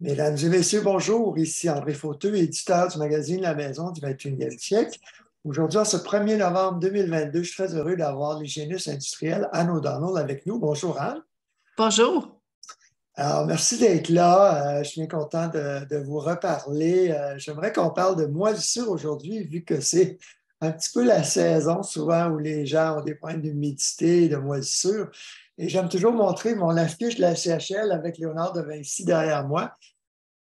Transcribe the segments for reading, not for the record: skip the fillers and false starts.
Mesdames et messieurs, bonjour. Ici André Fauteux, éditeur du magazine La Maison du 21e siècle. Aujourd'hui, en ce 1er novembre 2022, je suis très heureux d'avoir l'hygiéniste industrielle Anne O'Donnell avec nous. Bonjour Anne. Bonjour. Alors, merci d'être là. Je suis bien content de vous reparler. J'aimerais qu'on parle de moisissure aujourd'hui, vu que c'est un petit peu la saison souvent où les gens ont des problèmes d'humidité et de moisissure. Et j'aime toujours montrer mon affiche de la CHL avec Léonard de Vinci derrière moi,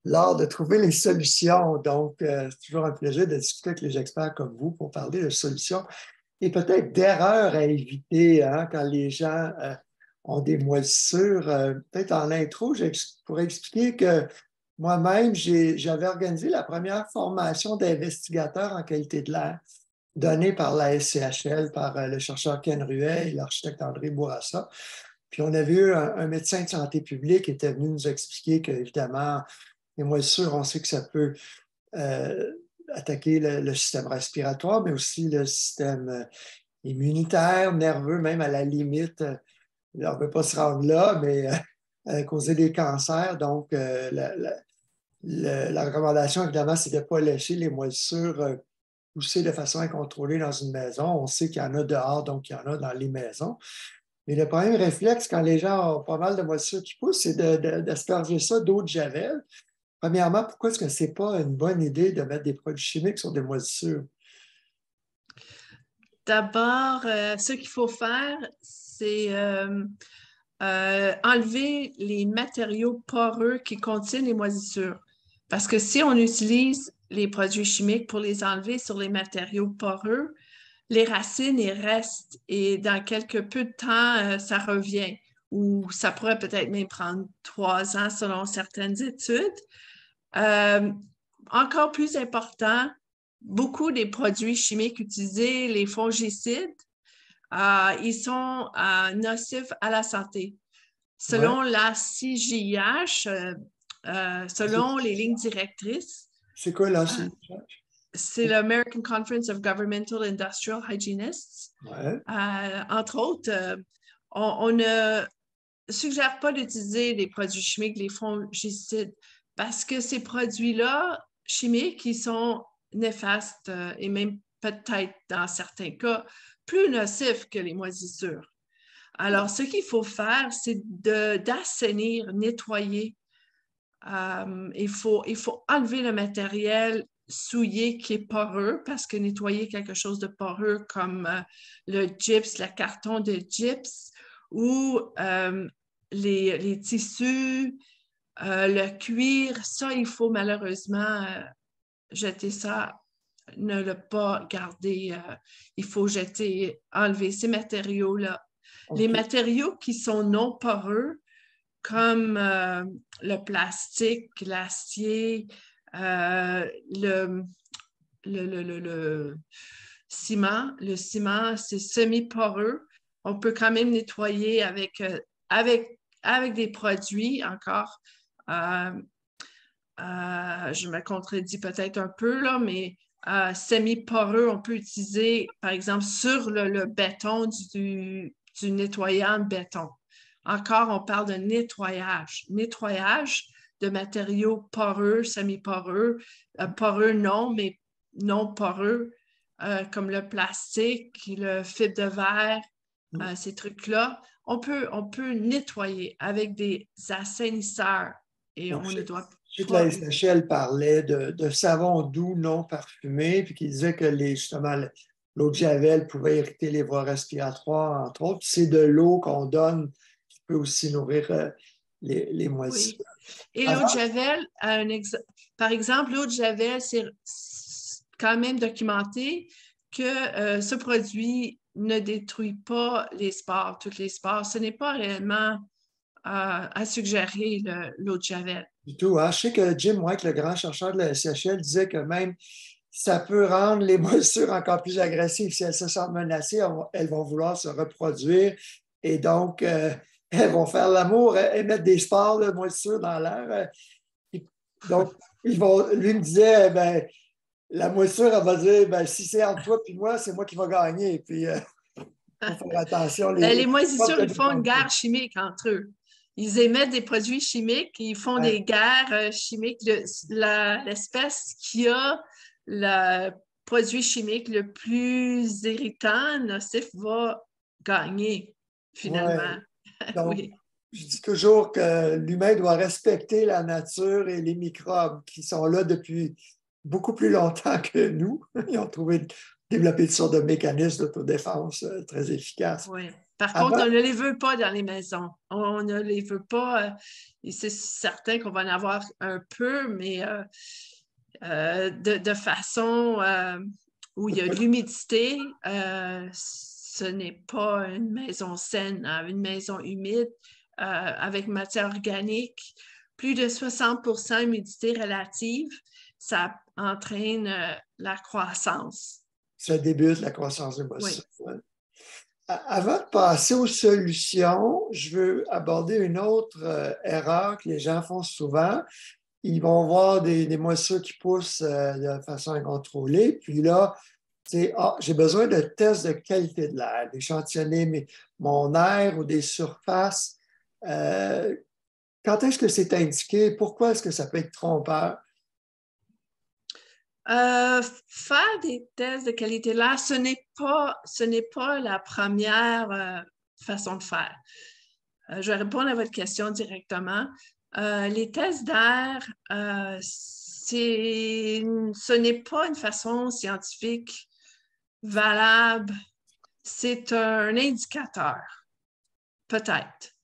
l'art de trouver les solutions. Donc, c'est toujours un plaisir de discuter avec les experts comme vous pour parler de solutions et peut-être d'erreurs à éviter quand les gens ont des moisissures. Peut-être en intro, je pourrais expliquer que moi-même, j'avais organisé la première formation d'investigateur en qualité de l'air donnée par la SCHL, par le chercheur Ken Ruet et l'architecte André Bourassa. Puis on avait eu un médecin de santé publique qui était venu nous expliquer qu'évidemment, les moisissures, on sait que ça peut euh, attaquer le système respiratoire, mais aussi le système immunitaire, nerveux, même à la limite. On ne peut pas se rendre là, mais causer des cancers. Donc, la recommandation, évidemment, c'est de ne pas laisser les moisissures pousser de façon incontrôlée dans une maison. On sait qu'il y en a dehors, donc il y en a dans les maisons. Mais le premier réflexe, quand les gens ont pas mal de moisissures qui poussent, c'est d'asperger ça d'eau de javel. Premièrement, pourquoi est-ce que ce n'est pas une bonne idée de mettre des produits chimiques sur des moisissures? D'abord, ce qu'il faut faire, c'est enlever les matériaux poreux qui contiennent les moisissures. Parce que si on utilise les produits chimiques pour les enlever sur les matériaux poreux, les racines, ils restent et dans quelques peu de temps, ça revient. Ou ça pourrait peut-être même prendre 3 ans selon certaines études. Euh, Encore plus important, beaucoup des produits chimiques utilisés, les fongicides, ils sont nocifs à la santé. Ouais. Selon la CGIH, selon les lignes directrices, C'est quoi là? euh, c'est l'American Conference of Governmental Industrial Hygienists. Ouais. Entre autres, on ne suggère pas d'utiliser des produits chimiques, les fongicides, parce que ces produits-là, chimiques, ils sont néfastes et même peut-être dans certains cas plus nocifs que les moisissures. Alors, ce qu'il faut faire, c'est d'assainir, nettoyer. Il faut enlever le matériel souillé qui est poreux parce que nettoyer quelque chose de poreux comme le gyps, le carton de gyps ou les tissus, le cuir, ça, il faut malheureusement jeter ça, ne le pas garder. Il faut jeter, enlever ces matériaux-là. Les OK. matériaux qui sont non poreux, comme le plastique, l'acier, le ciment. Le ciment, c'est semi-poreux. On peut quand même nettoyer avec des produits encore. Euh, je me contredis peut-être un peu, là, mais semi-poreux, on peut utiliser, par exemple, sur le béton du nettoyant de béton. Encore, on parle de nettoyage. Nettoyage de matériaux poreux, semi-poreux, poreux non, mais non poreux, comme le plastique, le fibre de verre, ces trucs-là. On peut nettoyer avec des assainisseurs et Donc, on ne doit je sais que la pas. SHL parlait de savon doux non parfumé, puis qu'il disait que justement, l'eau de Javel pouvait irriter les voies respiratoires, entre autres. C'est de l'eau qu'on donne qui peut aussi nourrir les moisissures. Oui. Et l'eau de Avant, Javel, par exemple, l'eau de Javel, c'est quand même documenté que ce produit ne détruit pas les spores, tous les spores. Ce n'est pas réellement à suggérer l'eau de Javel. du tout, hein. Je sais que Jim White, le grand chercheur de la SHL, disait que même ça peut rendre les moisissures encore plus agressives. Si elles se sentent menacées, elles vont vouloir se reproduire et donc elles vont faire l'amour et mettre des spores de moisissure dans l'air. Donc, lui me disait, ben, la moisissure, elle va dire, ben, si c'est entre toi et moi, c'est moi qui va gagner. Puis, il faut faire attention. Les Spores moisissures, que ils des font une candidats. guerre chimique entre eux. ils émettent des produits chimiques, ils font Ouais, des guerres chimiques. L'espèce qui a le produit chimique le plus irritant, nocif, va gagner finalement. ouais. Donc, Oui, je dis toujours que l'humain doit respecter la nature et les microbes qui sont là depuis beaucoup plus longtemps que nous. Ils ont développé toutes sortes de mécanismes d'autodéfense très efficaces. oui. Par contre, Avant, on ne les veut pas dans les maisons. On ne les veut pas. Et c'est certain qu'on va en avoir un peu, mais de façon où il y a de l'humidité, ce n'est pas une maison saine, hein, une maison humide avec matière organique. Plus de 60% d'humidité relative, ça entraîne la croissance. ça débute la croissance des moisissures. Oui. Avant de passer aux solutions, je veux aborder une autre erreur que les gens font souvent. Ils vont voir des moisissures qui poussent de façon incontrôlée, puis là, c'est ah, j'ai besoin de tests de qualité de l'air, d'échantillonner mon air ou des surfaces. Euh, Quand est-ce que c'est indiqué? Pourquoi est-ce que ça peut être trompeur? Faire des tests de qualité de l'air, ce n'est pas la première façon de faire. Je vais répondre à votre question directement. Les tests d'air, ce n'est pas une façon scientifique valable. C'est un indicateur, peut-être.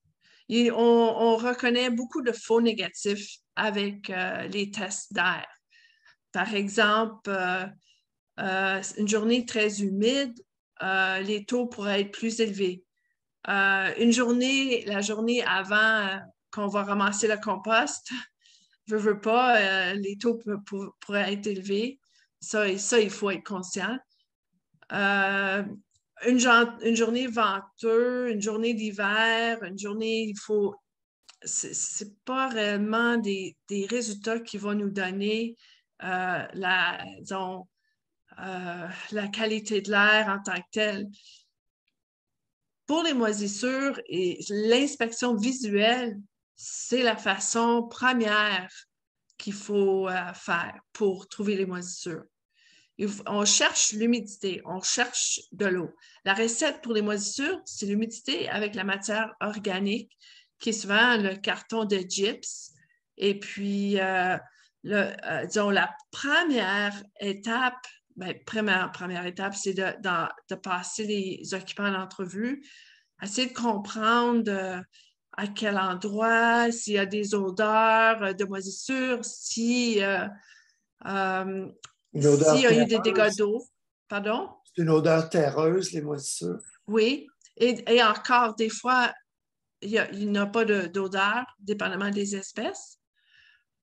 On reconnaît beaucoup de faux négatifs avec les tests d'air. Par exemple, une journée très humide, les taux pourraient être plus élevés. La journée avant qu'on va ramasser le compost, je veux pas, les taux pourraient être élevés. Ça, il faut être conscient. Euh, une journée venteuse, une journée d'hiver, une journée, il faut. C'est pas réellement des résultats qui vont nous donner disons, la qualité de l'air en tant que telle. Pour les moisissures et l'inspection visuelle, c'est la façon première qu'il faut faire pour trouver les moisissures. On cherche l'humidité, on cherche de l'eau. La recette pour les moisissures, c'est l'humidité avec la matière organique, qui est souvent le carton de gyps. Et puis, disons, la première étape, ben, première étape, c'est de passer les occupants d'entrevue, essayer de comprendre à quel endroit, s'il y a des odeurs de moisissure, si euh, Une s'il odeur y a eu des dégâts terreuse. d'eau. Pardon? C'est une odeur terreuse, les moisissures. Oui. Et encore, des fois, il n'y a pas d'odeur, dépendamment des espèces.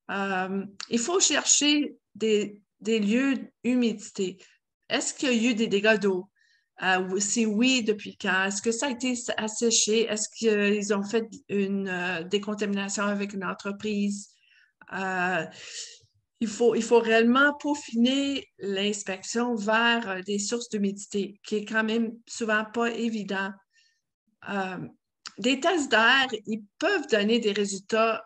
Il faut chercher des lieux d'humidité. Est-ce qu'il y a eu des dégâts d'eau? Si oui, depuis quand? Est-ce que ça a été asséché? Est-ce qu'ils ont fait une décontamination avec une entreprise? Euh, il faut réellement peaufiner l'inspection vers des sources d'humidité, qui est quand même souvent pas évident. Euh, des tests d'air, ils peuvent donner des résultats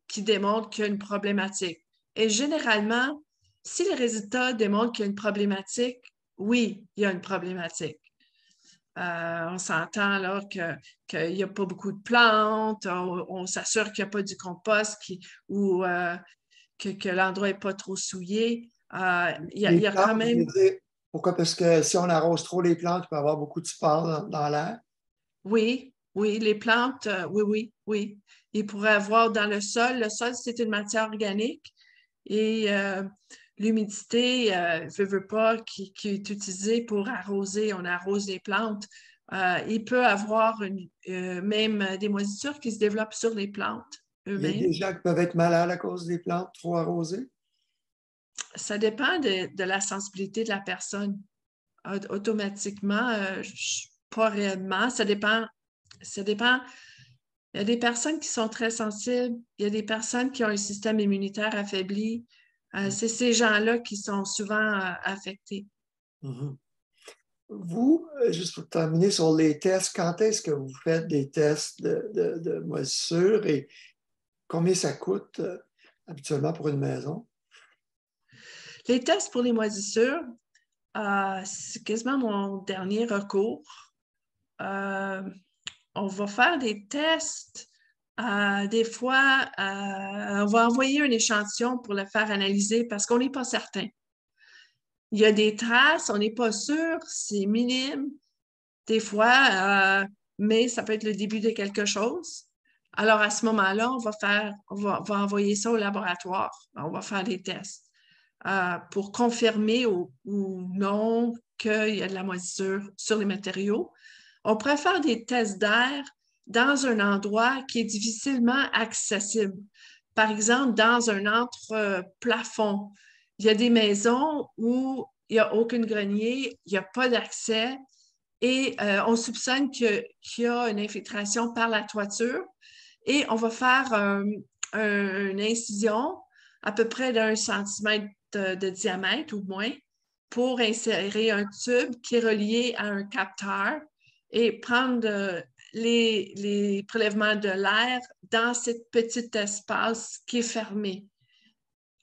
qui démontrent qu'il y a une problématique. Et généralement, si les résultats démontrent qu'il y a une problématique, oui, il y a une problématique. On s'entend là qu'il n'y a pas beaucoup de plantes, on s'assure qu'il n'y a pas du compost ou que l'endroit n'est pas trop souillé. Il Les y a quand plantes, je veux même, dire, pourquoi? Parce que si on arrose trop les plantes, il peut y avoir beaucoup de sport dans l'air. oui, oui, les plantes, oui, oui, oui. Il pourrait avoir dans le sol. Le sol, c'est une matière organique et l'humidité, veut pas, qui est utilisée pour arroser. On arrose les plantes. Il peut avoir même des moisissures qui se développent sur les plantes Il y a des eux-mêmes. gens qui peuvent être malades à cause des plantes trop arrosées. Ça dépend de la sensibilité de la personne. Automatiquement, pas réellement. Ça dépend. Ça dépend. Il y a des personnes qui sont très sensibles. Il y a des personnes qui ont un système immunitaire affaibli. C'est ces gens-là qui sont souvent affectés. Mhm. vous, juste pour terminer sur les tests, quand est-ce que vous faites des tests de moisissure et combien ça coûte habituellement pour une maison? Les tests pour les moisissures, c'est quasiment mon dernier recours. Euh, on va faire des tests. Des fois, on va envoyer un échantillon pour le faire analyser parce qu'on n'est pas certain. Il y a des traces, on n'est pas sûr, c'est minime des fois, mais ça peut être le début de quelque chose. Alors, à ce moment-là, on va envoyer ça au laboratoire. On va faire des tests pour confirmer ou non qu'il y a de la moisissure sur les matériaux. On pourrait faire des tests d'air dans un endroit qui est difficilement accessible. Par exemple, dans un entre-plafond. Il y a des maisons où il n'y a aucun grenier, il n'y a pas d'accès et on soupçonne qu'il y a une infiltration par la toiture et on va faire une incision à peu près d'1 centimètre de diamètre ou moins pour insérer un tube qui est relié à un capteur et prendre les prélèvements de l'air dans cet petit espace qui est fermé.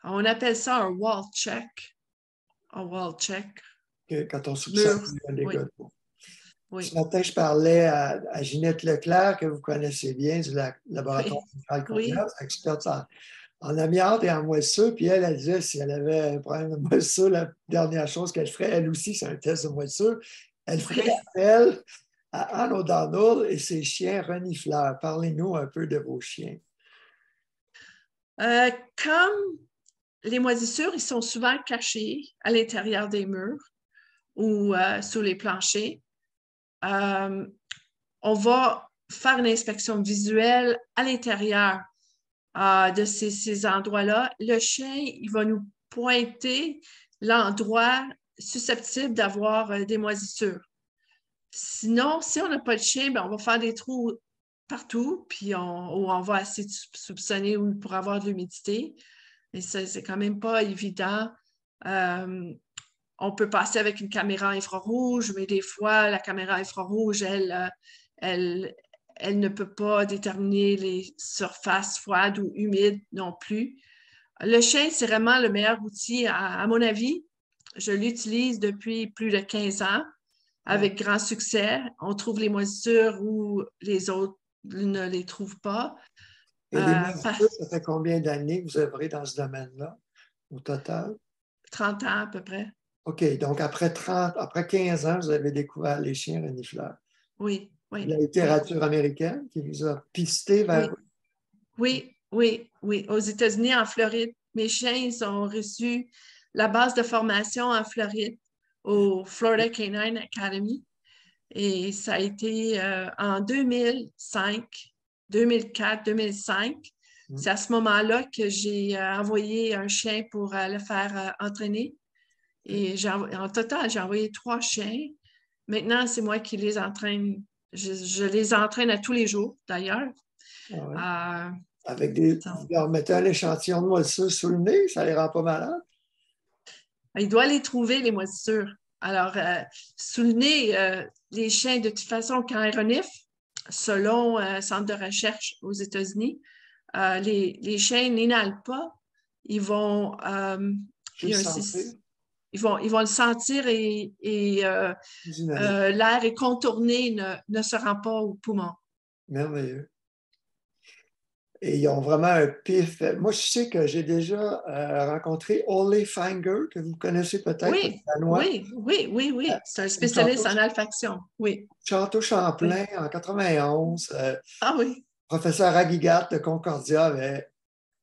On appelle ça un wall check. Un wall check. Quand on soupçonne Mur. qu'il y a des Oui, gars. Ce oui, matin, je parlais à Ginette Leclerc, que vous connaissez bien, du laboratoire oui, central Congrès, oui, experte en amiante et en moisissure. Puis elle disait si elle avait un problème de moisissure, la dernière chose qu'elle ferait, elle aussi, c'est un test de moisissure. Elle ferait oui. appel à Anne O'Donnell et ses chiens renifleurs. Parlez-nous un peu de vos chiens. Comme les moisissures, ils sont souvent cachés à l'intérieur des murs ou sous les planchers. Euh, on va faire une inspection visuelle à l'intérieur de ces endroits-là. Le chien, il va nous pointer l'endroit susceptible d'avoir des moisissures. Sinon, si on n'a pas de chien, ben, on va faire des trous partout, puis on va essayer de soupçonner où il pourrait avoir de l'humidité. Mais c'est quand même pas évident. Euh, on peut passer avec une caméra infrarouge, mais des fois, la caméra infrarouge, elle, elle ne peut pas déterminer les surfaces froides ou humides non plus. Le chien, c'est vraiment le meilleur outil, à mon avis. Je l'utilise depuis plus de 15 ans Ah. avec grand succès. On trouve les moisissures où les autres ne les trouvent pas. Et les Euh, moisissures, ça fait combien d'années que vous œuvrez dans ce domaine-là, au total? 30 ans à peu près. OK, donc après 15 ans, vous avez découvert les chiens renifleurs. Oui, La oui, oui, littérature américaine qui vous a pisté vers... oui, oui, oui, oui. Aux États-Unis, en Floride, mes chiens, ils ont reçu la base de formation en Floride, au Florida Canine Academy. Et ça a été en 2005, 2004, 2005. C'est à ce moment-là que j'ai envoyé un chien pour le faire entraîner. Et en total, j'ai envoyé 3 chiens. Maintenant, c'est moi qui les entraîne. Je les entraîne à tous les jours, d'ailleurs. Ah ouais. Euh, Vous leur mettez un échantillon de moisissure sous le nez, ça les rend pas malades? il doit les trouver, les moisissures. Alors, sous le nez, les chiens, de toute façon, quand ils reniflent, selon un centre de recherche aux États-Unis, les chiens n'inhalent pas. Ils vont, il y a Juste sentir, ils vont le sentir et vous inhalez. l'air est contourné, ne se rend pas aux poumons. Merveilleux. Et ils ont vraiment un pif. Moi, je sais que j'ai déjà rencontré Ole Finger, que vous connaissez peut-être, le Oui, Danois, oui, oui, oui, euh, oui. C'est un au spécialiste en olfaction. Oui, Château Champlain oui. en 91. Ah oui, Professeur Aguigat de Concordia avait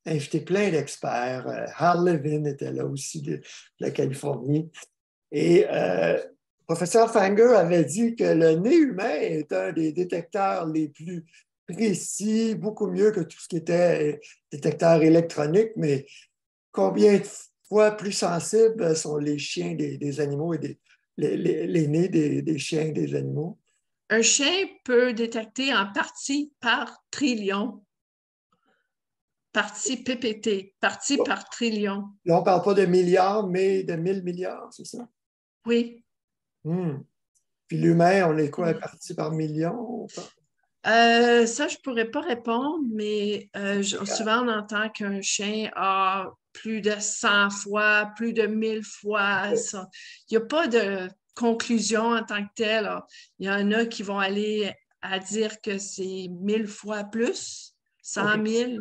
invité plein d'experts. Hal Levin était là aussi de la Californie. Et professeur Fanger avait dit que le nez humain est un des détecteurs les plus précis, beaucoup mieux que tout ce qui était détecteur électronique, mais combien de fois plus sensibles sont les chiens des animaux et les nez des chiens et des animaux? un chien peut détecter en partie par trillion, partie PPT, partie par trillion. Là, on ne parle pas de milliards, mais de 1000 milliards, c'est ça? Oui, Hmm. Puis l'humain, on est quoi, parti par millions? Ça, je ne pourrais pas répondre, mais souvent on entend qu'un chien a plus de 100 fois, plus de 1000 fois. Ça. Il n'y a pas de conclusion en tant que telle. Alors, il y en a qui vont aller à dire que c'est 1000 fois plus, 100 000.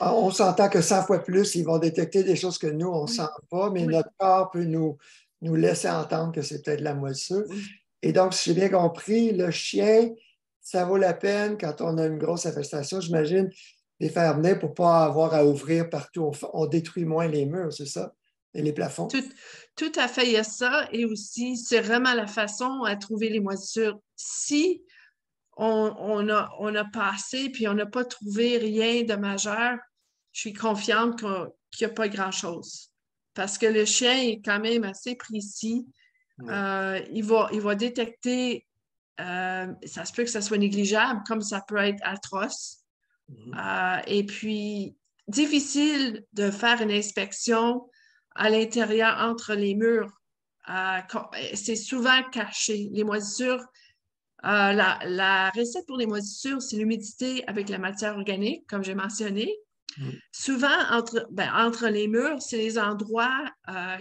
On s'entend que 100 fois plus, ils vont détecter des choses que nous, on ne Oui, sent pas, mais oui, notre corps peut nous laisser entendre que c'est peut-être de la moisissure. oui. Et donc, si j'ai bien compris, le chien, ça vaut la peine quand on a une grosse infestation, j'imagine, les faire venir pour ne pas avoir à ouvrir partout. On détruit moins les murs, c'est ça? Et les plafonds. Tout, tout à fait, il y a ça. Et aussi, c'est vraiment la façon à trouver les moisissures. Si on a passé puis on n'a pas trouvé rien de majeur, je suis confiante qu'il n'y a pas grand-chose. Parce que le chien est quand même assez précis. Ouais. Il va détecter, ça se peut que ça soit négligeable, comme ça peut être atroce. Mhm. Et puis, difficile de faire une inspection à l'intérieur entre les murs. C'est souvent caché. Les moisissures, la recette pour les moisissures, c'est l'humidité avec la matière organique, comme j'ai mentionné. Mhm. Souvent, entre les murs, c'est les endroits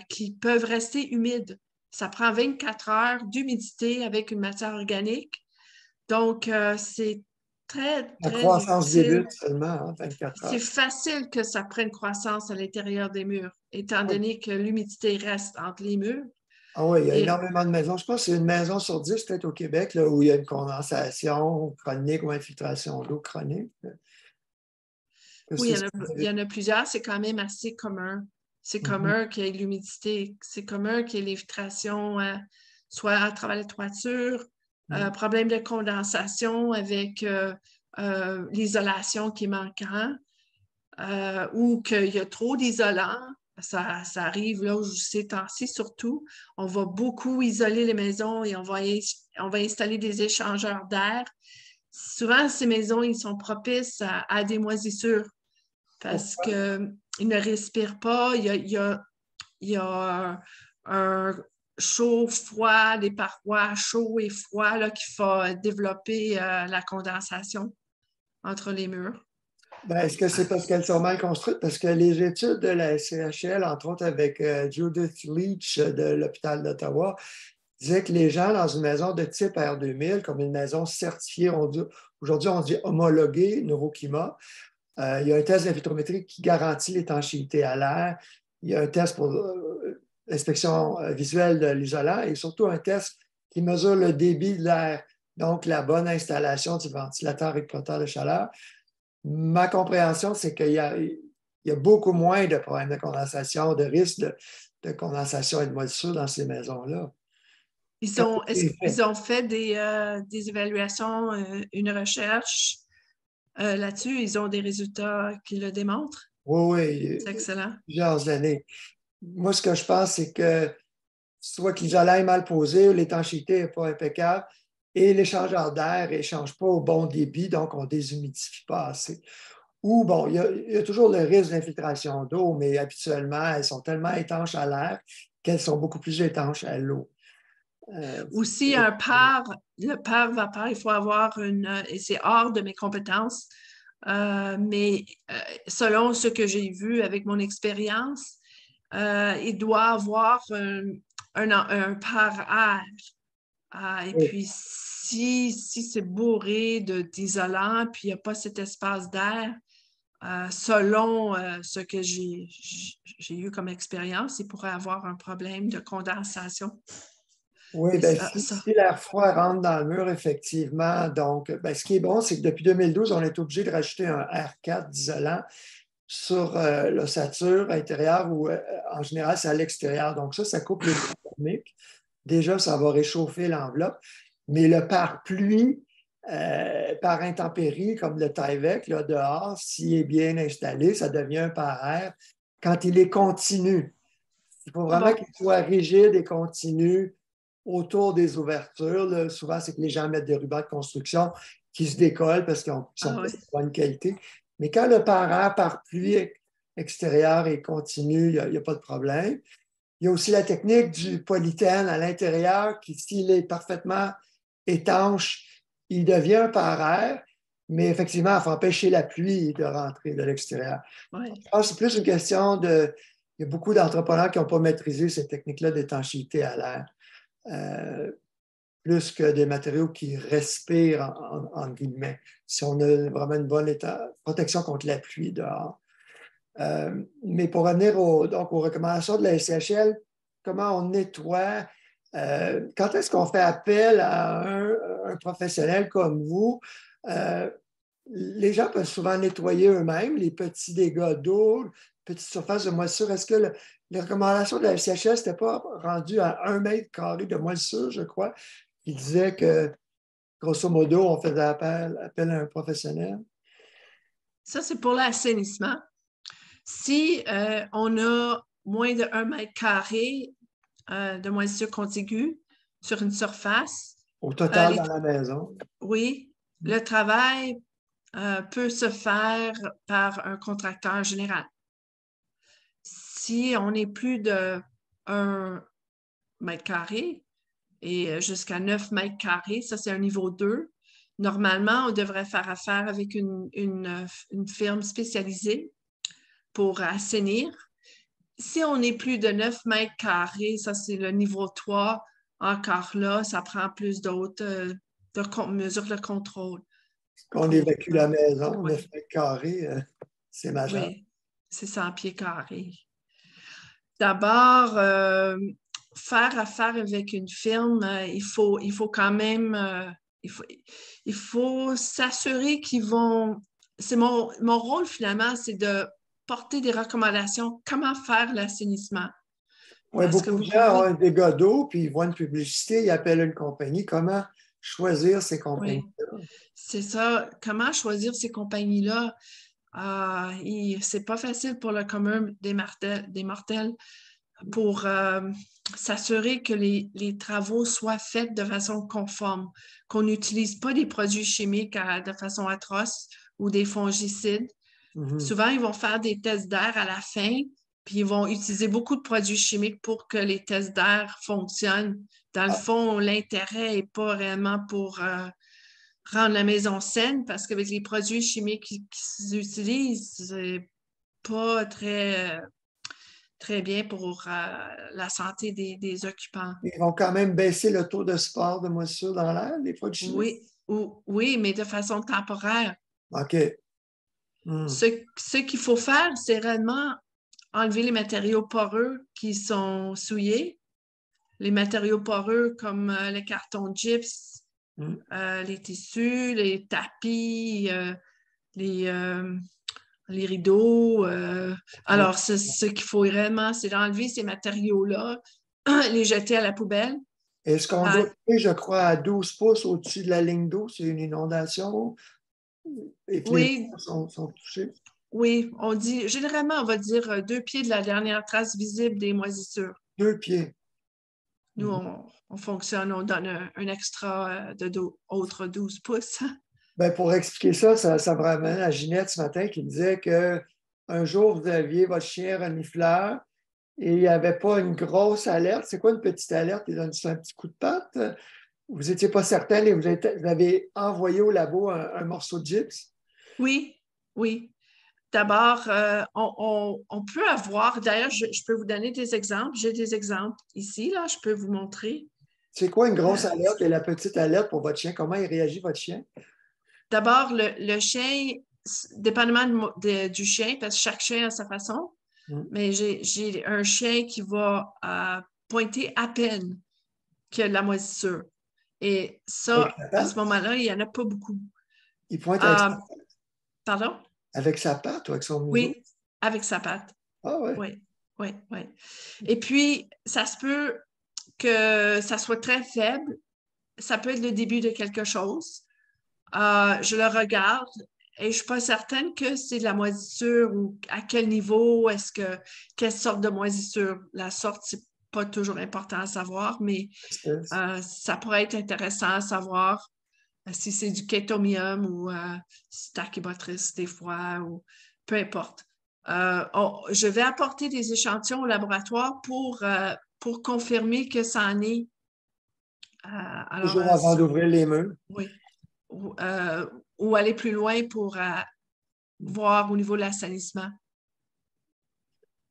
qui peuvent rester humides. Ça prend 24 heures d'humidité avec une matière organique. Donc, c'est très, La très croissance utile. débute seulement, hein, 24 C'est heures. facile que ça prenne croissance à l'intérieur des murs, étant Oui. donné que l'humidité reste entre les murs. Ah oui, il y a Et énormément de maisons. Je pense que c'est une maison sur 10, peut-être au Québec, là, où il y a une condensation chronique ou infiltration d'eau chronique. oui, C'est ce il y en a plusieurs. C'est quand même assez commun. C'est Mhm. commun qu'il y ait de l'humidité. C'est commun qu'il y ait l'infiltration, soit à travers les toitures, Mhm. problème de condensation avec l'isolation qui est manquant, ou qu'il y a trop d'isolant. Ça arrive là, ces temps-ci surtout. On va beaucoup isoler les maisons et on va installer des échangeurs d'air. Souvent, ces maisons, ils sont propices à des moisissures parce qu'ils ne respirent pas. Il y a un chaud-froid, des parois chaud et froid là, qui va développer la condensation entre les murs. Ben, est-ce que c'est parce qu'elles sont mal construites? Parce que les études de la CHL, entre autres avec Judith Leach de l'hôpital d'Ottawa, disaient que les gens dans une maison de type R2000, comme une maison certifiée, aujourd'hui on dit homologuée Neuroclimat, il y a un test d'infiltrométrie qui garantit l'étanchéité à l'air. Il y a un test pour l'inspection visuelle de l'isolant et surtout un test qui mesure le débit de l'air, donc la bonne installation du ventilateur régulateur de chaleur. Ma compréhension, c'est qu'il y a beaucoup moins de problèmes de condensation, de risques de condensation et de moisissure dans ces maisons-là. Est-ce qu'ils ont fait des évaluations, une recherche là-dessus? Ils ont des résultats qui le démontrent? Oui, C'est oui, excellent. plusieurs années. Moi, ce que je pense, c'est que soit que l'isolant est mal posé ou l'étanchéité n'est pas impeccable et l'échangeur d'air n'échange pas au bon débit, donc on ne déshumidifie pas assez. Ou, bon, il y a toujours le risque d'infiltration d'eau, mais habituellement, elles sont tellement étanches à l'air qu'elles sont beaucoup plus étanches à l'eau. Euh, Aussi, le par vapeur, il faut avoir et c'est hors de mes compétences, mais selon ce que j'ai vu avec mon expérience, il doit avoir un par-air. Et puis, si c'est bourré d'isolant, puis il n'y a pas cet espace d'air, selon ce que j'ai eu comme expérience, il pourrait avoir un problème de condensation. Oui, Et ben, ça. si l'air froid rentre dans le mur, effectivement, donc, ben, ce qui est bon, c'est que depuis 2012, on est obligé de rajouter un R4 d'isolant sur l'ossature intérieure ou en général, c'est à l'extérieur. Donc, ça coupe les coups thermiques. Déjà, ça va réchauffer l'enveloppe. Mais le pare-pluie, par intempérie, comme le Tyvek, là, dehors, s'il est bien installé, ça devient un pare-air quand il est continu. Il faut Ah vraiment bon? qu'il soit rigide et continu autour des ouvertures. Là. Souvent, c'est que les gens mettent des rubans de construction qui se décollent parce qu'ils sont Ah pas oui. de bonne qualité. Mais quand le par-air, par pluie extérieure est continu, il n'y a pas de problème. Il y a aussi la technique du polythène à l'intérieur qui, s'il est parfaitement étanche, il devient par air, mais effectivement, il faut empêcher la pluie de rentrer de l'extérieur. Ouais. Je pense que c'est plus une question de... Il y a beaucoup d'entrepreneurs qui n'ont pas maîtrisé cette technique-là d'étanchéité à l'air, plus que des matériaux qui respirent, en guillemets, si on a vraiment une bonne protection contre la pluie dehors. Mais pour revenir donc, aux recommandations de la SCHL, comment on nettoie, quand est-ce qu'on fait appel à un professionnel comme vous? Les gens peuvent souvent nettoyer eux-mêmes les petits dégâts d'eau, petites surfaces de moisissure. Est-ce que les recommandations de la SCHL n'étaient pas rendues à 1 mètre carré de moisissure, je crois? Il disait que, grosso modo, on faisait appel à un professionnel. Ça, c'est pour l'assainissement. Si on a moins de 1 mètre carré de moisissure contiguë sur une surface, Au total, dans la maison. oui, le travail peut se faire par un contracteur général. Si on est plus de 1 mètre carré et jusqu'à 9 mètres carrés, ça c'est un niveau 2, normalement, on devrait faire affaire avec une firme spécialisée pour assainir. Si on est plus de 9 mètres carrés, ça c'est le niveau 3, encore là, ça prend plus d'autres mesures de contrôle. Quand on évacue la maison, Oui. 9 mètres carrés, c'est majeur. Oui, c'est 100 pieds carrés. D'abord, faire affaire avec une firme, il faut quand même, il faut s'assurer qu'ils vont... C'est mon rôle finalement, c'est de porter des recommandations, comment faire l'assainissement. Oui, Parce que beaucoup de vous gens ont pouvez... un dégât d'eau, puis ils voient une publicité, ils appellent une compagnie. Comment choisir ces compagnies? Oui, c'est ça. Comment choisir ces compagnies-là? C'est pas facile pour le commun des mortels pour s'assurer que les travaux soient faits de façon conforme, qu'on n'utilise pas des produits chimiques de façon atroce ou des fongicides. Souvent, ils vont faire des tests d'air à la fin, puis ils vont utiliser beaucoup de produits chimiques pour que les tests d'air fonctionnent. Dans le fond, l'intérêt n'est pas réellement pour rendre la maison saine, parce qu'avec les produits chimiques qui s'utilisent, c'est pas très bien pour la santé des occupants. Ils vont quand même baisser le taux de sport de moisissure dans l'air, les produits chimiques? Oui, mais de façon temporaire. OK. Ce qu'il faut faire, c'est réellement enlever les matériaux poreux qui sont souillés, les matériaux poreux comme le carton de gyps, les tissus, les tapis, les rideaux. Alors, ce qu'il faut vraiment, c'est d'enlever ces matériaux-là, les jeter à la poubelle. Est-ce qu'on doit couper, je crois, à 12 pouces au-dessus de la ligne d'eau? C'est une inondation et que les Oui, murs sont touchés? oui, généralement, on va dire 2 pieds de la dernière trace visible des moisissures. 2 pieds. Nous, on fonctionne, on donne un extra autre 12 pouces. Ben, pour expliquer ça, ça me ramène à Ginette ce matin qui me disait qu'un jour, vous aviez votre chien renifleur et il n'y avait pas une grosse alerte. C'est quoi une petite alerte? Il donne juste un petit coup de patte. Vous n'étiez pas certain et vous avez envoyé au labo un morceau de gypse. Oui, oui. D'abord, on peut avoir, d'ailleurs, je peux vous donner des exemples. J'ai des exemples ici, là, je peux vous montrer. C'est quoi une grosse alerte et la petite alerte pour votre chien? Comment il réagit, votre chien? D'abord, le chien, dépendamment du chien, parce que chaque chien a sa façon, mais j'ai un chien qui va pointer à peine qu'il y a de la moisissure. Et ça, à ce moment-là, il n'y en a pas beaucoup. Il pointe avec sa patte? Pardon? Avec sa patte ou avec son museau? Oui, avec sa patte. Ah ouais. Oui, oui, oui. Et puis, ça se peut que ça soit très faible. Ça peut être le début de quelque chose. Je le regarde et je ne suis pas certaine que c'est de la moisissure ou à quel niveau, quelle sorte de moisissure. La sorte, c'est pas toujours important à savoir, mais ça pourrait être intéressant à savoir si c'est du kétomium ou Stachybotrys des fois, ou peu importe. Je vais apporter des échantillons au laboratoire pour confirmer que ça en est. Toujours avant d'ouvrir les murs. Oui. Ou aller plus loin pour voir au niveau de l'assainissement.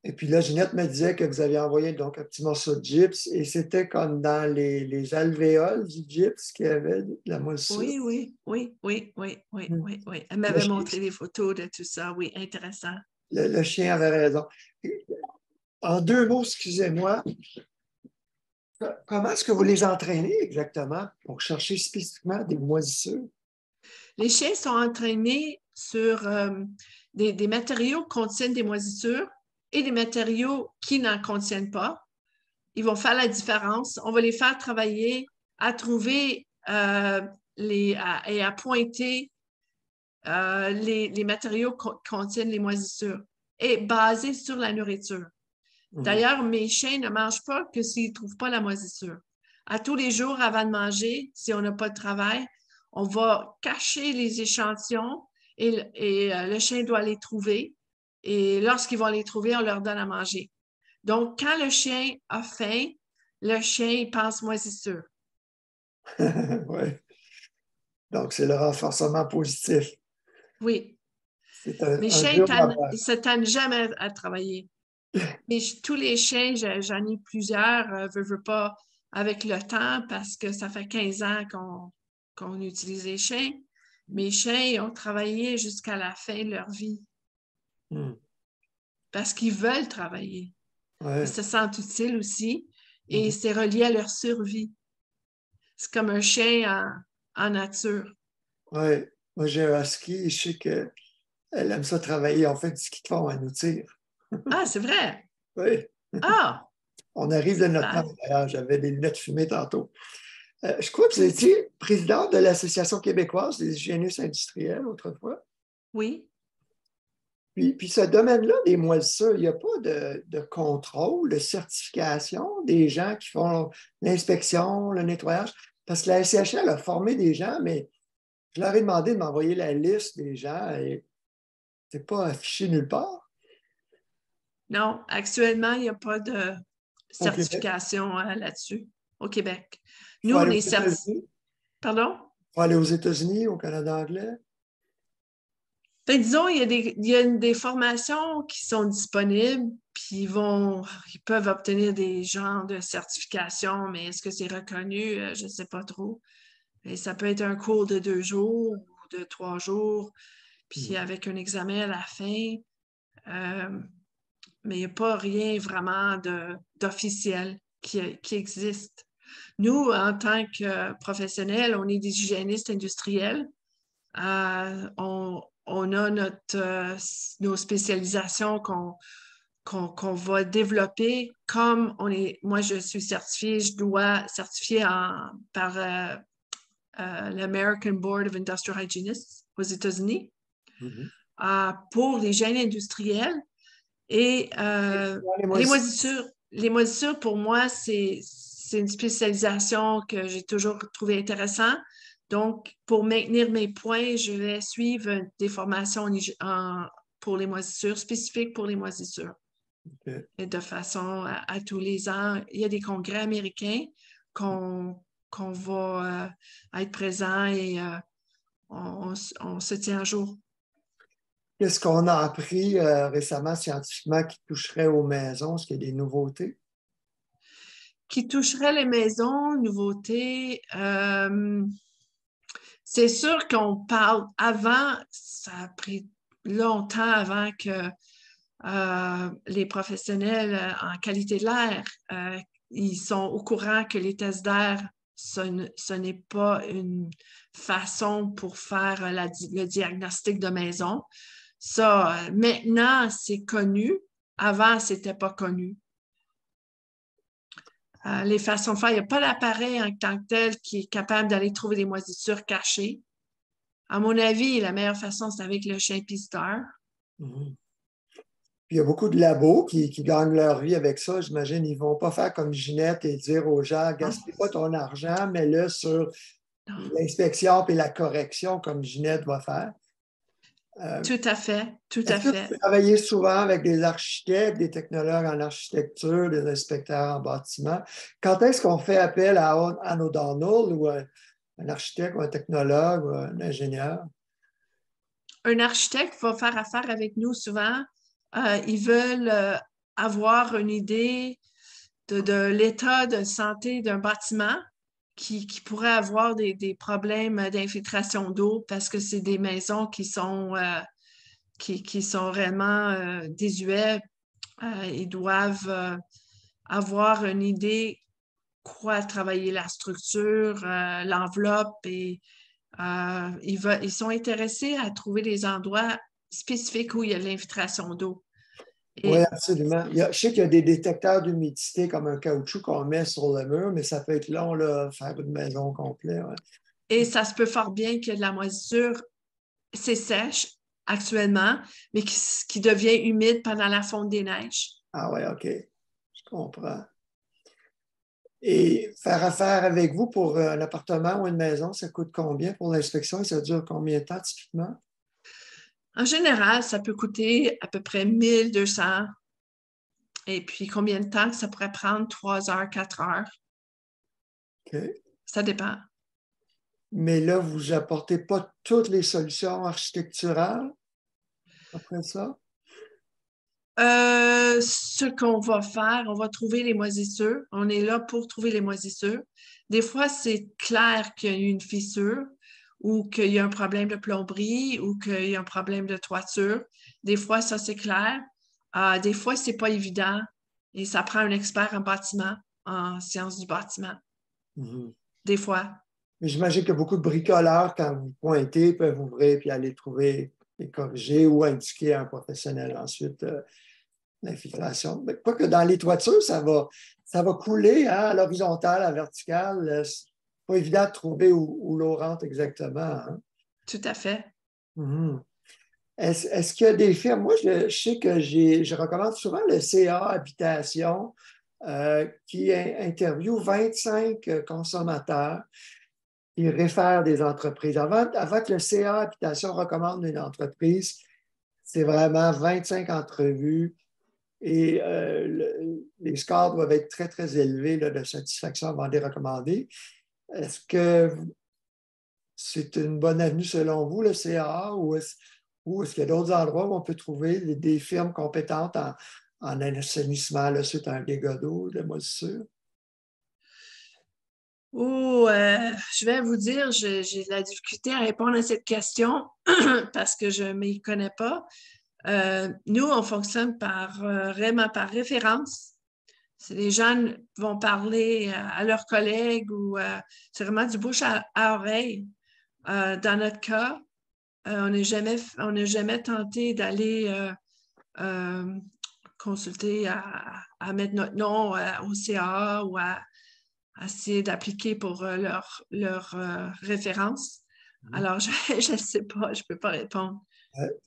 Et puis là, Ginette me disait que vous aviez envoyé donc un petit morceau de gypse et c'était comme dans les alvéoles du gypse qu'il y avait de la moisissure. Oui. Elle m'avait montré des photos de tout ça. Oui, intéressant. Le chien avait raison. En 2 mots, excusez-moi, comment est-ce que vous les entraînez exactement pour chercher spécifiquement des moisissures? Les chiens sont entraînés sur des matériaux qui contiennent des moisissures et des matériaux qui n'en contiennent pas. Ils vont faire la différence. On va les faire travailler à trouver et à pointer les matériaux qui contiennent les moisissures et basés sur la nourriture. D'ailleurs, mes chiens ne mangent pas que s'ils ne trouvent pas la moisissure. À tous les jours, avant de manger, si on n'a pas de travail, on va cacher les échantillons et le chien doit les trouver. Et lorsqu'ils vont les trouver, on leur donne à manger. Donc, quand le chien a faim, le chien il pense moisissure. Oui. Donc, c'est le renforcement positif. Oui. C'est Mes chiens, ils ne se tannent jamais à travailler. Mais tous les chiens, j'en ai plusieurs, veux pas, avec le temps, parce que ça fait 15 ans qu'on utilise les chiens. Mes chiens ont travaillé jusqu'à la fin de leur vie. Parce qu'ils veulent travailler. Ouais. Ils se sentent utiles aussi et c'est relié à leur survie. C'est comme un chien en nature. Oui. Moi, j'ai un husky, je sais qu'elle aime ça travailler. On fait du ski de fond, elle nous tire. Ah, c'est vrai? Oui. Ah! On arrive de notre temps. D'ailleurs, j'avais des lunettes fumées tantôt. Je crois que vous étiez présidente de l'Association québécoise des hygiénistes industriels autrefois. Oui. Puis ce domaine-là, des moisissures, il n'y a pas de contrôle, de certification des gens qui font l'inspection, le nettoyage. Parce que la SCHL a formé des gens, mais je leur ai demandé de m'envoyer la liste des gens et ce n'est pas affiché nulle part. Non, actuellement, il n'y a pas de certification là-dessus au Québec. Nous, on est certifiés. Pardon? Il faut aller aux États-Unis, au Canada anglais. Ben, disons, il y a des formations qui sont disponibles, puis ils peuvent obtenir des genres de certification, mais est-ce que c'est reconnu? Je ne sais pas trop. Et ça peut être un cours de 2 jours ou de 3 jours, puis avec un examen à la fin. Mais il n'y a pas rien vraiment d'officiel qui existe. Nous, en tant que professionnels, on est des hygiénistes industriels. On a nos spécialisations qu'on va développer. Comme moi, je suis certifiée, je dois certifier par l'American Board of Industrial Hygienists aux États-Unis pour l'hygiène industrielle. Et les moisissures, pour moi, c'est une spécialisation que j'ai toujours trouvée intéressante. Donc, pour maintenir mes points, je vais suivre des formations pour les moisissures, spécifiques pour les moisissures. Okay. Et de façon à tous les ans, il y a des congrès américains qu'on va être présent et on se tient à jour. Qu'est-ce qu'on a appris récemment scientifiquement qui toucherait aux maisons? Est-ce qu'il y a des nouveautés? Qui toucherait les maisons, nouveautés. C'est sûr qu'on parle avant, ça a pris longtemps avant que les professionnels en qualité de l'air, ils sont au courant que les tests d'air, ce n'est pas une façon pour faire le diagnostic de maison. Ça, maintenant, c'est connu. Avant, ce n'était pas connu. Les façons de faire, il n'y a pas d'appareil en tant que tel qui est capable d'aller trouver des moisissures cachées. À mon avis, la meilleure façon, c'est avec le chien pisteur. Puis il y a beaucoup de labos qui gagnent leur vie avec ça. J'imagine ils ne vont pas faire comme Ginette et dire aux gens, gaspille pas ton argent, mets-le sur l'inspection et la correction comme Ginette va faire. Tout à fait, tout à Est-ce que fait. vous travaillez souvent avec des architectes, des technologues en architecture, des inspecteurs en bâtiment? Quand est-ce qu'on fait appel à Anne O'Donnell ou un architecte ou un technologue ou un ingénieur? Un architecte va faire affaire avec nous souvent. Ils veulent avoir une idée de l'état de santé d'un bâtiment qui pourrait avoir des problèmes d'infiltration d'eau parce que c'est des maisons qui sont réellement désuets. Ils doivent avoir une idée quoi travailler la structure, l'enveloppe et ils sont intéressés à trouver des endroits spécifiques où il y a de l'infiltration d'eau. Oui, Et, absolument. Je sais qu'il y a des détecteurs d'humidité comme un caoutchouc qu'on met sur le mur, mais ça peut être long, là, faire une maison complète. Ouais. et ça se peut fort bien que de la moisissure, c'est sèche actuellement, mais qui devient humide pendant la fonte des neiges. Ah oui, OK. Je comprends. Et faire affaire avec vous pour un appartement ou une maison, ça coûte combien pour l'inspection et ça dure combien de temps typiquement? En général, ça peut coûter à peu près 1200. Et puis, combien de temps que ça pourrait prendre? 3 heures, 4 heures? OK. Ça dépend. Mais là, vous apportez pas toutes les solutions architecturales après ça? Ce qu'on va faire, on va trouver les moisissures. On est là pour trouver les moisissures. Des fois, c'est clair qu'il y a eu une fissure ou qu'il y a un problème de plomberie ou qu'il y a un problème de toiture. Des fois, ça, c'est clair. Des fois, c'est pas évident et ça prend un expert en bâtiment, en sciences du bâtiment. Mhm. Des fois. Mais j'imagine que beaucoup de bricoleurs, quand vous pointez, peuvent ouvrir puis aller trouver et corriger ou indiquer à un professionnel ensuite l'infiltration. Mais quoique dans les toitures, ça va couler hein, à l'horizontale, à la verticale. C'est pas évident de trouver où l'eau rentre exactement. Hein. Tout à fait. Mhm. Est-ce qu'il y a des firmes? Moi, je sais que je recommande souvent le CA Habitation qui interviewe 25 consommateurs qui réfèrent des entreprises. Avant que le CA Habitation recommande une entreprise, c'est vraiment 25 entrevues et les scores doivent être très, très élevés là, de satisfaction avant de les recommander. Est-ce que c'est une bonne avenue selon vous, le CA, ou est-ce qu'il y a d'autres endroits où on peut trouver des firmes compétentes en assainissement là, suite à un dégât d'eau, de moisissure? Oh, je vais vous dire, j'ai de la difficulté à répondre à cette question parce que je ne m'y connais pas. Nous, on fonctionne vraiment par référence. Si les gens vont parler à leurs collègues ou c'est vraiment du bouche à oreille. Dans notre cas, on n'est jamais tenté d'aller euh, consulter à mettre notre nom au CA ou à essayer d'appliquer pour leur référence. Alors, je ne sais pas, je ne peux pas répondre.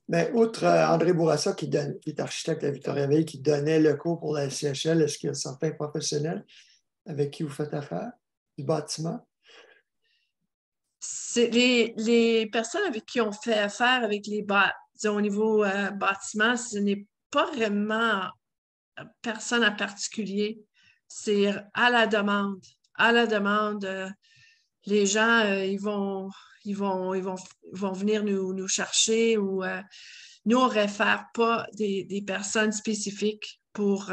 Mais outre André Bourassa, qui est architecte à Victoriaville, qui donnait le cours pour la CHL, est-ce qu'il y a certains professionnels avec qui vous faites affaire du bâtiment? C'est les personnes avec qui on fait affaire avec disons, au niveau bâtiment, ce n'est pas vraiment personne en particulier. C'est à la demande. À la demande, les gens, ils vont venir nous chercher ou nous, on ne réfère pas des personnes spécifiques Pour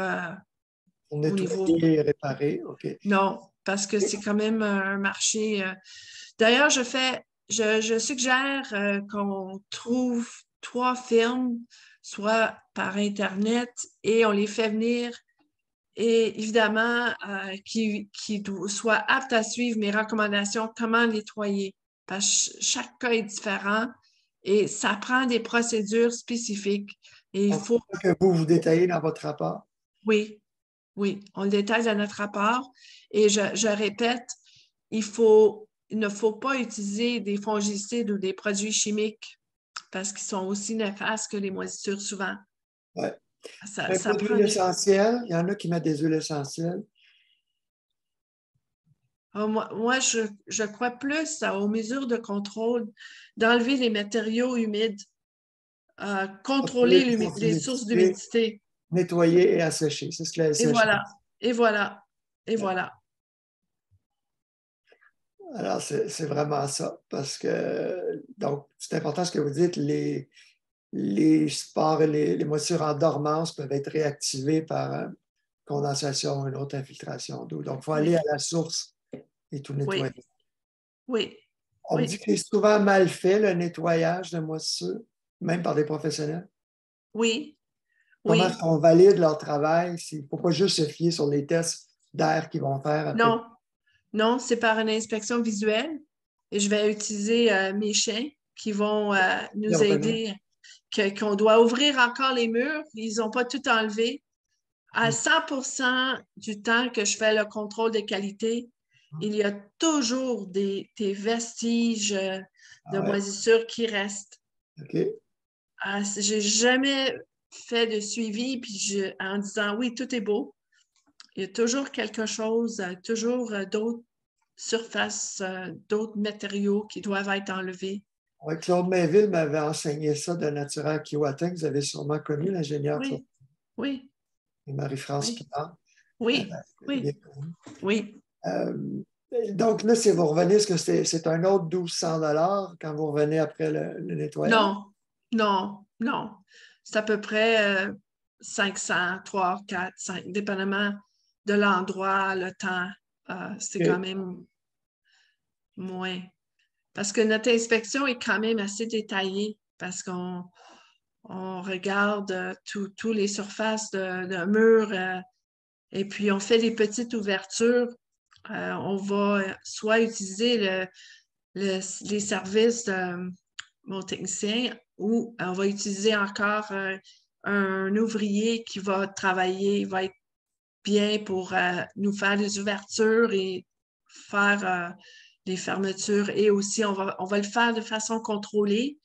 au niveau. nettoyer et réparer, OK. Non, parce que c'est quand même un marché. D'ailleurs, je suggère qu'on trouve 3 firmes, soit par Internet, et on les fait venir et évidemment qui soient aptes à suivre mes recommandations, comment nettoyer. Parce que chaque cas est différent et ça prend des procédures spécifiques. Et il Donc, faut, c'est ça que vous détaillez dans votre rapport. oui, oui, on le détaille dans notre rapport. Et je répète, il ne faut pas utiliser des fongicides ou des produits chimiques parce qu'ils sont aussi néfastes que les moisissures souvent. Ouais. Ça, Un ça peu prend d'huile des. essentielle. Il y en a qui mettent des huiles essentielles. Moi, je crois plus aux mesures de contrôle, d'enlever les matériaux humides. contrôler les sources d'humidité, d'humidité. nettoyer et assécher. C'est ce que la Et SCHP. voilà, et voilà, et voilà. Alors, c'est vraiment ça, parce que, donc, c'est important ce que vous dites, les spores et les moisissures en dormance peuvent être réactivées par condensation ou une autre infiltration d'eau. Donc, il faut aller Oui, à la source et tout oui, nettoyer. oui, On me dit oui, que c'est souvent mal fait, le nettoyage de moisissures, même par des professionnels. oui, Comment est-ce oui. qu'on valide leur travail? Il ne faut pas juste se fier sur les tests d'air qu'ils vont faire après. Non, non, c'est par une inspection visuelle. Et je vais utiliser mes chiens qui vont Puis nous revenir. aider, qu'on doit ouvrir encore les murs. Ils n'ont pas tout enlevé. À 100% du temps que je fais le contrôle de qualité, il y a toujours des vestiges Ah de ouais, moisissure qui restent. OK. J'ai jamais fait de suivi en disant oui, tout est beau. Il y a toujours quelque chose, toujours d'autres surfaces, d'autres matériaux qui doivent être enlevés. Ouais, Claude Mainville m'avait enseigné ça de Natura Keewatin, que vous avez sûrement connu, l'ingénieur Oui, oui, et Marie-France oui, Pinard. oui, Bien oui, connu. oui. Euh, donc là, si vous revenez, est-ce que c'est un autre 1200 quand vous revenez après le nettoyage? Non, non, non. C'est à peu près 500, 3, 4, 5, dépendamment de l'endroit, le temps. C'est quand OK. même moins. Parce que notre inspection est quand même assez détaillée parce qu'on regarde tous les surfaces de murs et puis on fait des petites ouvertures. On va soit utiliser les services de mon technicien ou on va utiliser encore un ouvrier qui va travailler, va être bien pour nous faire des ouvertures et faire les fermetures. Et aussi, on va le faire de façon contrôlée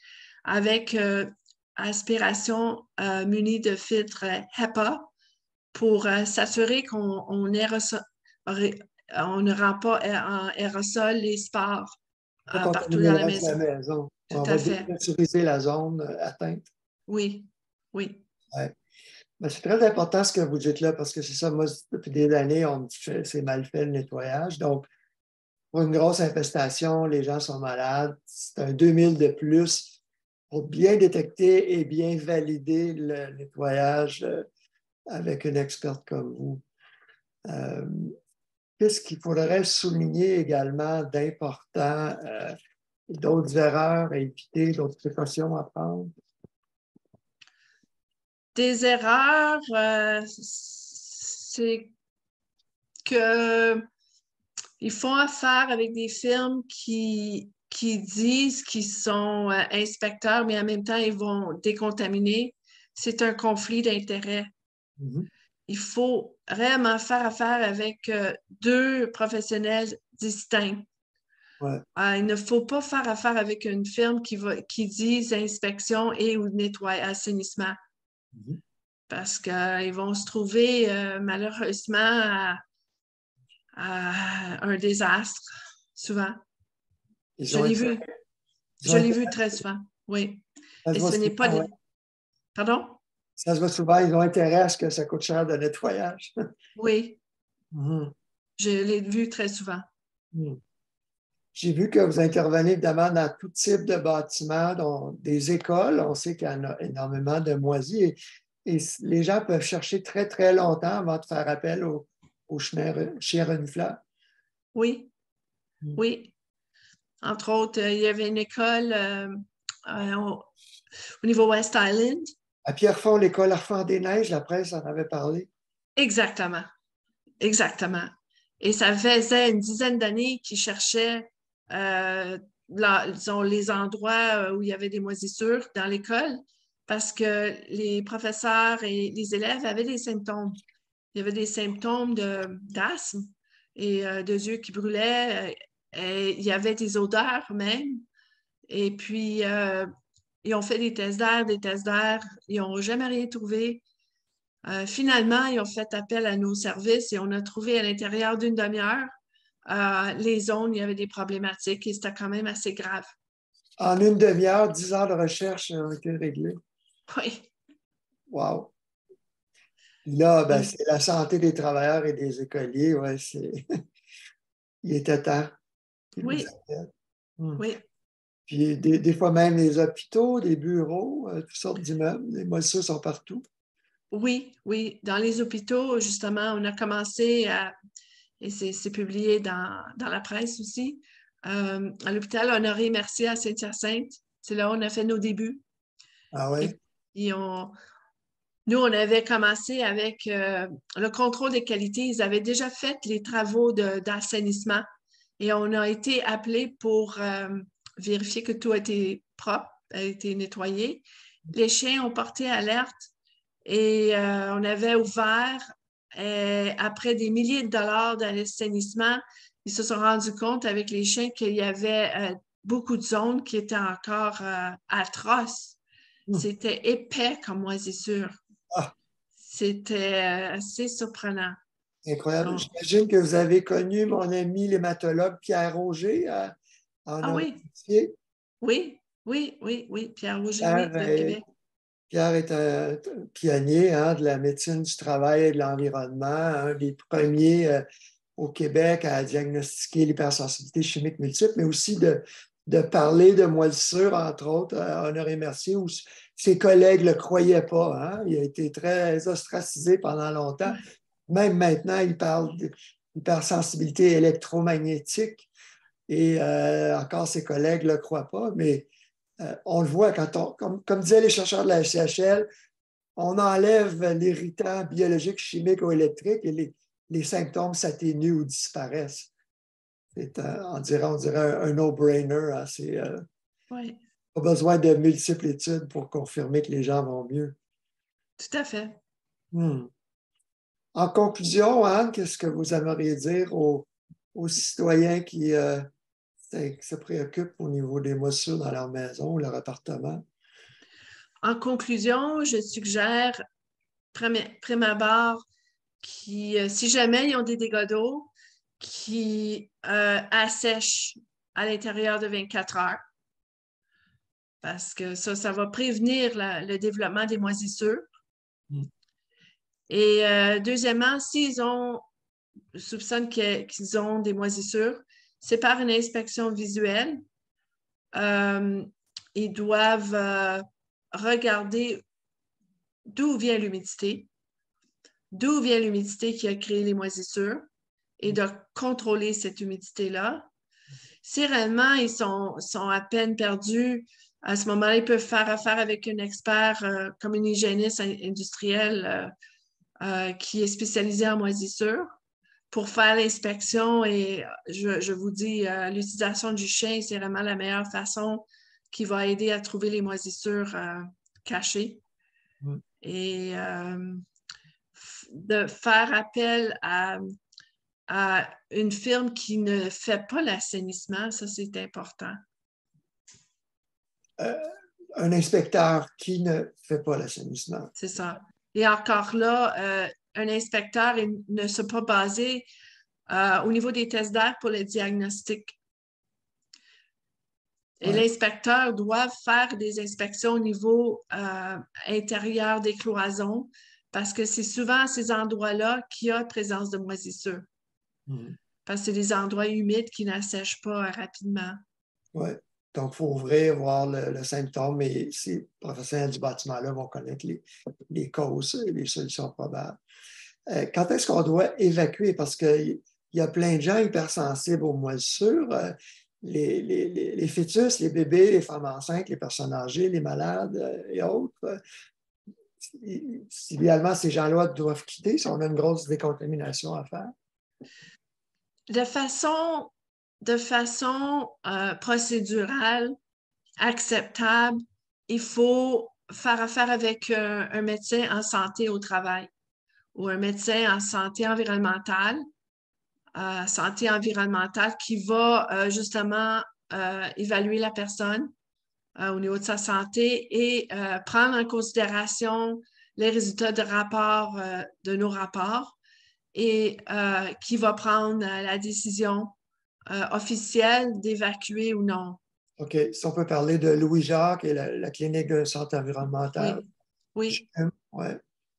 avec aspiration munie de filtres HEPA pour s'assurer qu'on on ne rend pas en aérosol les spores Pas partout contaminer dans le la reste de la maison. maison. Tout On à va fait. dépresuriser la zone atteinte. Oui, oui, Ouais. Ben, c'est très important ce que vous dites là, parce que c'est ça, moi, depuis des années, on me dit que c'est mal fait le nettoyage. Donc, pour une grosse infestation, les gens sont malades. C'est un 2000 de plus pour bien détecter et bien valider le nettoyage avec une experte comme vous. Euh, Qu'est-ce qu'il faudrait souligner également d'important, d'autres erreurs à éviter, d'autres précautions à prendre? des erreurs, c'est que ils font affaire avec des firmes qui disent qu'ils sont inspecteurs, mais en même temps, ils vont décontaminer. C'est un conflit d'intérêts. Mhm. Il faut vraiment faire affaire avec deux professionnels distincts. Ouais. Il ne faut pas faire affaire avec une firme qui dit inspection et ou nettoyage, assainissement, Mhm. parce qu'ils vont se trouver malheureusement à un désastre, souvent. Ils Je ont l'ai été, vu. ils Je ont l'ai été, vu très souvent, oui. ça se Et voit ce n'est pas souvent, de... ouais. Pardon? Ça se voit souvent, ils ont intérêt à ce que ça coûte cher de nettoyage. Oui, Mhm. je l'ai vu très souvent. Mhm. J'ai vu que vous intervenez évidemment dans tout type de bâtiments, dont des écoles. On sait qu'il y en a énormément de moisis et les gens peuvent chercher très, très longtemps avant de faire appel au chien renifleur. Oui, Mhm. oui. Entre autres, il y avait une école au niveau West Island. À Pierrefonds, l'école Arfand des Neiges, la presse en avait parlé. Exactement, exactement. Et ça faisait une dizaine d'années qu'ils cherchaient disons, les endroits où il y avait des moisissures dans l'école parce que les professeurs et les élèves avaient des symptômes. Il y avait des symptômes d'asthme et de yeux qui brûlaient. Et il y avait des odeurs même. Et puis, ils ont fait des tests d'air, des tests d'air. Ils n'ont jamais rien trouvé. Finalement, ils ont fait appel à nos services et on a trouvé à l'intérieur d'une demi-heure les zones où il y avait des problématiques et c'était quand même assez grave. En une demi-heure, 10 heures de recherche ont été réglés. Oui. Wow. Là, ben, Donc, c'est la santé des travailleurs et des écoliers. Ouais, il était temps qu'ils vous oui, appellent. Hmm. oui. Puis des fois même les hôpitaux, des bureaux, toutes sortes d'immeubles. Les moisissures sont partout. Oui, oui. Dans les hôpitaux, justement, on a commencé à, et c'est publié dans la presse aussi, à l'hôpital Honoré-Mercier à Saint-Hyacinthe. C'est là où on a fait nos débuts. Ah Et oui? puis, nous, on avait commencé avec le contrôle des qualités. Ils avaient déjà fait les travaux d'assainissement et on a été appelés pour vérifier que tout a été propre, a été nettoyé. Les chiens ont porté alerte et on avait ouvert, après des milliers de dollars d'assainissement, ils se sont rendus compte avec les chiens qu'il y avait beaucoup de zones qui étaient encore atroces. Hmm. C'était épais comme moisissure. Ah, C'était assez surprenant. incroyable. Donc, J'imagine que vous avez connu mon ami l'hématologue Pierre Auger en ah oui, Orillier. oui, oui, oui, oui, Pierre Auger, oui, Pierre, de Québec. Pierre est un pionnier de la médecine du travail et de l'environnement, un des premiers au Québec à diagnostiquer l'hypersensibilité chimique multiple, mais aussi de parler de moisissure, entre autres, à Honoré-Mercier, où ses collègues ne le croyaient pas. Hein. Il a été très ostracisé pendant longtemps. Ouais, Même maintenant, il parle d'hypersensibilité électromagnétique et encore ses collègues ne le croient pas, mais on le voit comme disaient les chercheurs de la SCHL, on enlève l'irritant biologique, chimique ou électrique et les symptômes s'atténuent ou disparaissent. On dirait un no-brainer. Hein. ouais, Pas besoin de multiples études pour confirmer que les gens vont mieux. tout à fait. Hmm. En conclusion, Anne, qu'est-ce que vous aimeriez dire aux citoyens qui se préoccupent au niveau des moissures dans leur maison ou leur appartement? En conclusion, je suggère, prime abord, si jamais ils ont des dégâts d'eau, qui assèchent à l'intérieur de 24 heures, parce que ça va prévenir le développement des moisissures. Hmm. Et deuxièmement, soupçonnent qu'ils ont des moisissures, c'est par une inspection visuelle. Euh, Ils doivent regarder d'où vient l'humidité qui a créé les moisissures et de contrôler cette humidité-là. Si réellement ils sont à peine perdus, à ce moment-là, ils peuvent faire affaire avec un expert comme une hygiéniste industrielle qui est spécialisée en moisissures pour faire l'inspection. Et je vous dis, l'utilisation du chien, c'est vraiment la meilleure façon qui va aider à trouver les moisissures cachées. Hmm. Et de faire appel à une firme qui ne fait pas l'assainissement, ça c'est important. Euh, un inspecteur qui ne fait pas l'assainissement. C'est ça. Et encore là, un inspecteur ne se pas basé au niveau des tests d'air pour le diagnostic. Et Ouais. l'inspecteur doit faire des inspections au niveau intérieur des cloisons parce que c'est souvent à ces endroits-là qu'il y a présence de moisissures. Hmm. Parce que c'est des endroits humides qui n'assèchent pas rapidement. Ouais. Donc, il faut ouvrir, voir le symptôme, et ces professionnels du bâtiment-là vont connaître les causes et les solutions probables. Quand est-ce qu'on doit évacuer? Parce qu'il y a plein de gens hypersensibles aux moisissures. Les fœtus, les bébés, les femmes enceintes, les personnes âgées, les malades et autres. Idéalement, ces gens-là doivent quitter si on a une grosse décontamination à faire. De façon procédurale, acceptable, il faut faire affaire avec un médecin en santé au travail ou un médecin en santé environnementale qui va justement évaluer la personne au niveau de sa santé et prendre en considération les résultats de nos rapports et qui va prendre la décision officielle d'évacuer ou non. OK. Si on peut parler de Louis-Jacques et la clinique de santé environnementale. Oui, Oui, Oui,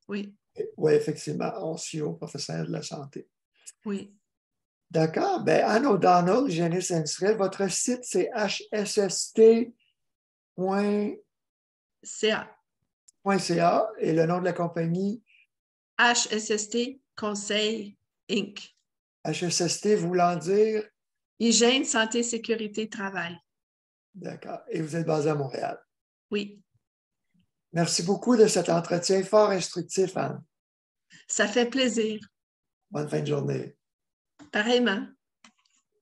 oui, ouais, effectivement, on suit aux professionnels de la santé. oui. D'accord. Ben, Anne O'Donnell, hygiéniste industrielle, votre site, c'est hsst.ca et le nom de la compagnie, HSST Conseil Inc. HSST voulant dire, Hygiène, santé, sécurité, travail. d'accord, et vous êtes basé à Montréal. Oui, Merci beaucoup de cet entretien fort instructif, Anne. ça fait plaisir. Bonne fin de journée. Pareillement.